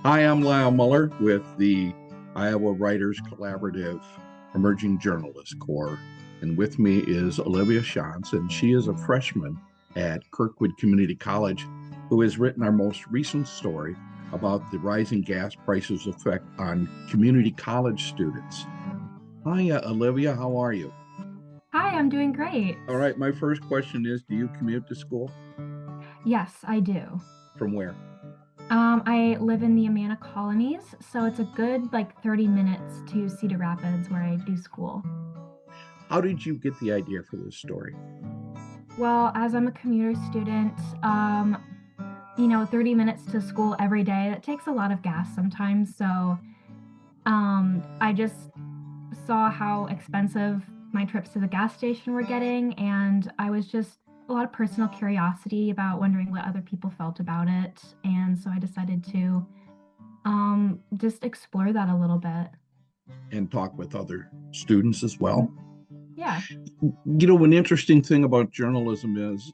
Hi, I'm Lyle Muller with the Iowa Writers Collaborative Emerging Journalist Corps. And with me is Olivia Shantz, and she is a freshman at Kirkwood Community College who has written our most recent story about the rising gas prices' effect on community college students. Hi, Olivia, how are you? Hi, I'm doing great. All right, my first question is, do you commute to school? Yes, I do. From where? I live in the Amana colonies, so it's a good 30 minutes to Cedar Rapids where I do school. How did you get the idea for this story? Well, as I'm a commuter student, 30 minutes to school every day, that takes a lot of gas sometimes. So, I just saw how expensive my trips to the gas station were getting, and I was just a lot of personal curiosity about wondering what other people felt about it. And so I decided to just explore that a little bit. And talk with other students as well. Yeah. An interesting thing about journalism is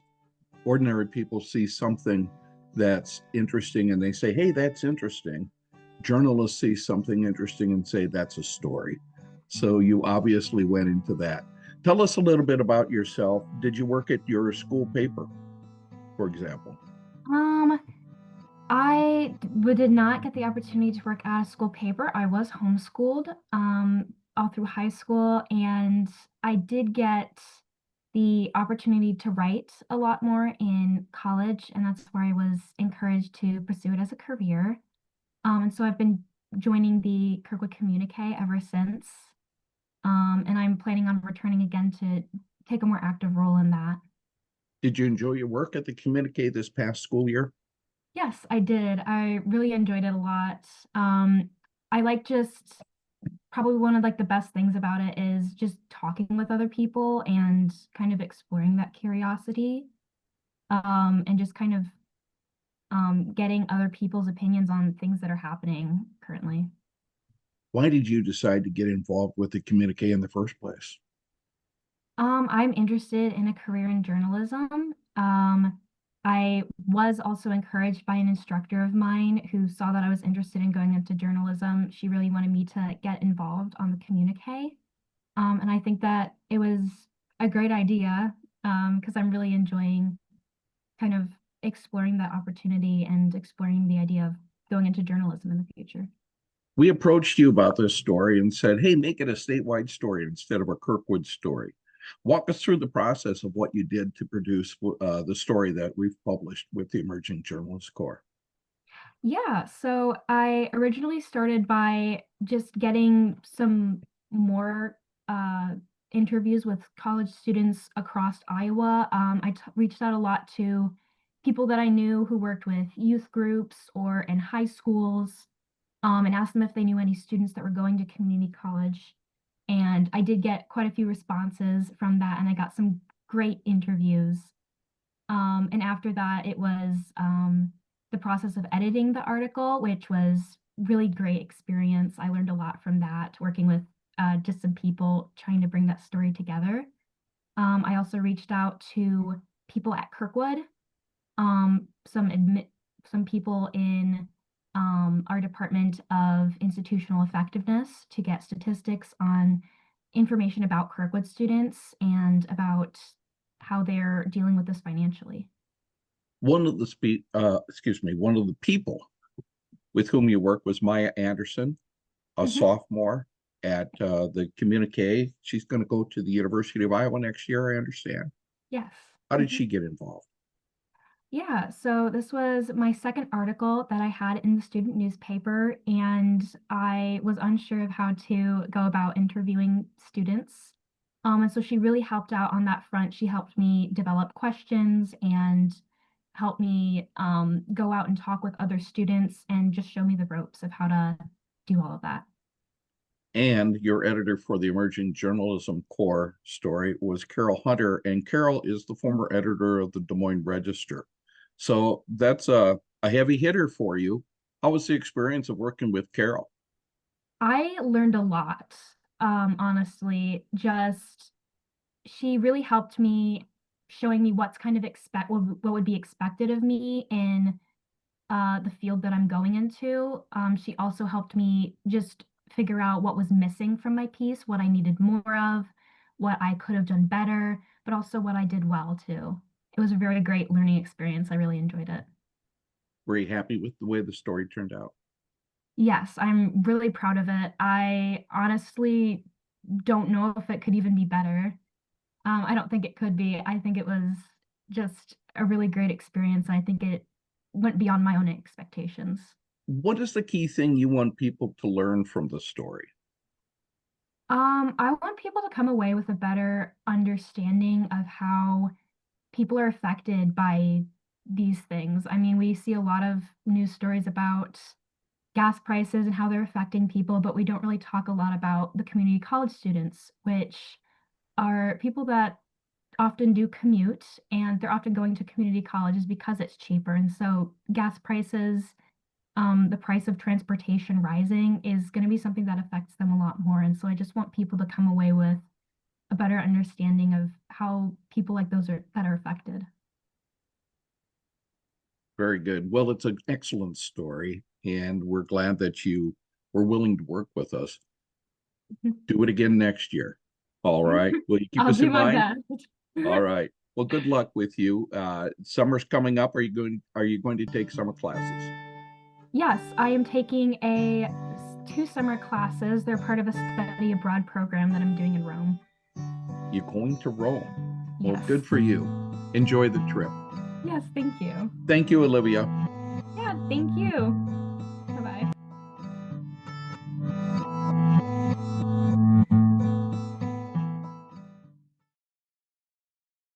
ordinary people see something that's interesting and they say, hey, that's interesting. Journalists see something interesting and say, that's a story. So you obviously went into that. Tell us a little bit about yourself. Did you work at your school paper, for example? Um, did not get the opportunity to work at a school paper. I was homeschooled all through high school, and I did get the opportunity to write a lot more in college, and that's where I was encouraged to pursue it as a career. And so I've been joining the Kirkwood Communique ever since. And I'm planning on returning again to take a more active role in that. Did you enjoy your work at the communique this past school year? Yes, I did. I really enjoyed it a lot. I like just probably one of the best things about it is just talking with other people and kind of exploring that curiosity, and just kind of getting other people's opinions on things that are happening currently. Why did you decide to get involved with the communique in the first place? I'm interested in a career in journalism. I was also encouraged by an instructor of mine who saw that I was interested in going into journalism. She really wanted me to get involved on the communique. And I think that it was a great idea because I'm really enjoying kind of exploring that opportunity and exploring the idea of going into journalism in the future. We approached you about this story and said, hey, make it a statewide story instead of a Kirkwood story. Walk us through the process of what you did to produce the story that we've published with the Emerging Journalist Corps. Yeah, so I originally started by just getting some more interviews with college students across Iowa. I reached out a lot to people that I knew who worked with youth groups or in high schools, and asked them if they knew any students that were going to community college. And I did get quite a few responses from that, and I got some great interviews. And after that, it was the process of editing the article, which was really great experience. I learned a lot from that, working with just some people trying to bring that story together. I also reached out to people at Kirkwood, some people in our Department of Institutional Effectiveness to get statistics on information about Kirkwood students and about how they're dealing with this financially. One of the people with whom you work was Maya Anderson, a Mhm. sophomore at the communique. She's going to go to the University of Iowa next year, I understand. Yes. How did Mhm. she get involved? Yeah, so this was my second article that I had in the student newspaper, and I was unsure of how to go about interviewing students. And so she really helped out on that front. She helped me develop questions and helped me go out and talk with other students and just show me the ropes of how to do all of that. And your editor for the Emerging Journalism Corps story was Carol Hunter, and Carol is the former editor of the Des Moines Register. So that's a heavy hitter for you. How was the experience of working with Carol? I learned a lot, honestly. Just she really helped me showing me what's kind of what would be expected of me in the field that I'm going into. She also helped me just figure out what was missing from my piece, what I needed more of, what I could have done better, but also what I did well too. It was a very great learning experience. I really enjoyed it. Were you happy with the way the story turned out? Yes, I'm really proud of it. I honestly don't know if it could even be better. I don't think it could be. I think it was just a really great experience. I think it went beyond my own expectations. What is the key thing you want people to learn from the story? I want people to come away with a better understanding of how people are affected by these things. I mean, we see a lot of news stories about gas prices and how they're affecting people, but we don't really talk a lot about the community college students, which are people that often do commute and they're often going to community colleges because it's cheaper. And so gas prices, the price of transportation rising is going to be something that affects them a lot more. And so I just want people to come away with a better understanding of how people like those are that are affected. Very good. Well, it's an excellent story, and we're glad that you were willing to work with us. Do it again next year. All right. Will you keep I'll us in do my mind? best. All right. Well, good luck with you. Summer's coming up. Are you going to take summer classes? Yes, I am taking a two summer classes. They're part of a study abroad program that I'm doing in Rome. You're going to Rome. Well, Yes. good for you. Enjoy the trip. Yes, thank you. Thank you, Olivia. Yeah, thank you.